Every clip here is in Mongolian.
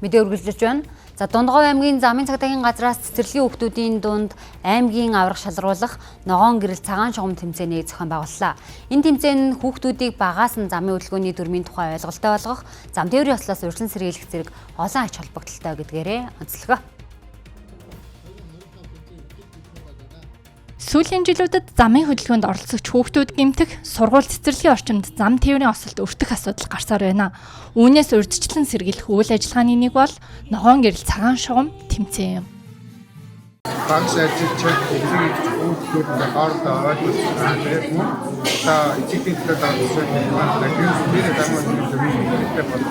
Мэдээ үргэлжлэж байна. За Дундгов аймгийн замын цагдаагийн газраас цэцэрлэгийн хүүхдүүдийн дунд аймгийн аврах шалруулах ногоон гэрэл цагаан шугам тэмцээнийг зохион байгууллаа. Энэ тэмцээн нь хүүхдүүдийг багаас нь замын хөдөлгөөний дүрмийн тухай ойлголттой болгох, зам тээврийн ёслоос урьдчилан сэргийлэх зэрэг олон ач холбогдолтой гэдгээрээ онцлогоо. Сүүлийн жилүүдэд замын хөдөлгөөнд оролцогч хүүхдүүд гэмтэх, сургууль цэцэрлэгийн орчинд зам тээврийн осолд өртөх асуудал гарсаар байна. Үүнээс урьдчилан сэргийлэх үйл ажиллагааны нэг бол ногоон гэрэл цагаан шугам тэмцээн юм. Багш ажилч хүүхдүүд хоорондоо ойлголцсон тэгээд мөн та эцэгтэй төлөө давсан манай гэрэл замын хөдөлгөөний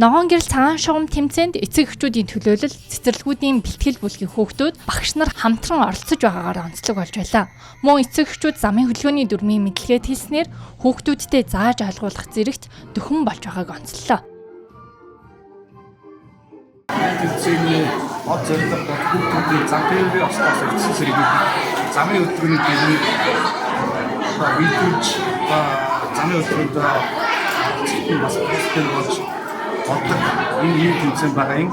Ногоон гэрэл цагаан шугам тэмцээнд эцэг эхчүүдийн төлөөлөл, цэцэрлэгүүдийн бэлтгэл бүлгийн хүүхдүүд багш нар хамтран оролцож байгаагаар онцлог болж байлаа. Мөн эцэг эхчүүд замын хөдөлгөөний дүрмийн мэдлэгээ хэлснээр хүүхдүүдтэй зааж ойлгуулах зэрэгт дөхөн болж байгааг онцллоо. Тэмцээний од зорилго хүүхдүүдийн зам тээврийн ослоос урьдчилан сэргийлэх, замын хөдөлгөөний гэрэл биелүүлж замын хөдөлгөөнд бас хэлбэр болж энэ юм тэмцээн байгаа юм.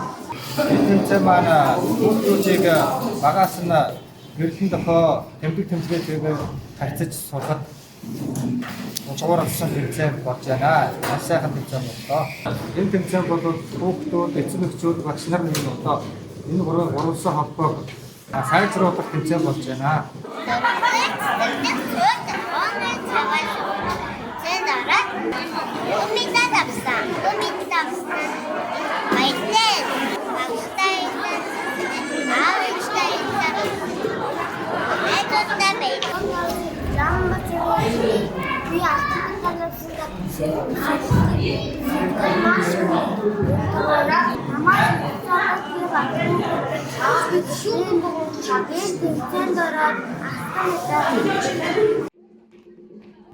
Энэ тэмцээн маань хүүхдүүдийг багаас нь гэрлэн дохоо тэмдэг тэмцээтэйг харьцаж сурахад чухал болсон тэмцээн болж байна. Маш сайхан тэмцээн боллоо. Энэ тэмцээн бол хүүхдүүд, эцэг эхчүүд, багш нар нэг одоо энэ гурван холбоог сайжруулах тэмцээн болж байна.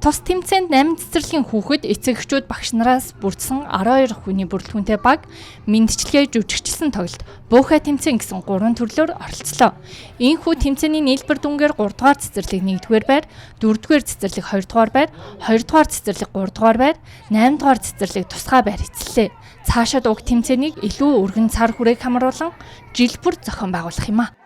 Тус тэмцээнд 8 цэцэрлэгийн хүүхэд эцэг эхчүүд багш нараас бүрдсэн 12 хүний бүрэлдэхүүнтэй баг мэндчилгээ жүжигчилсэн тоглолт буухай тэмцээн гэсэн 3 төрлөөр оролцлоо. Ийхүү тэмцээний нийлбэр дүнгээр 3 дугаар цэцэрлэг 1-р байр, 4-р цэцэрлэг 2-р байр, 2-р цэцэрлэг 3-р байр, 8-р цэцэрлэг тусгай байр эзэллээ. Цаашаад уг тэмцээнийг илүү өргөн цар хүрээг хамруулан жил бүр зохион байгуулах юм а.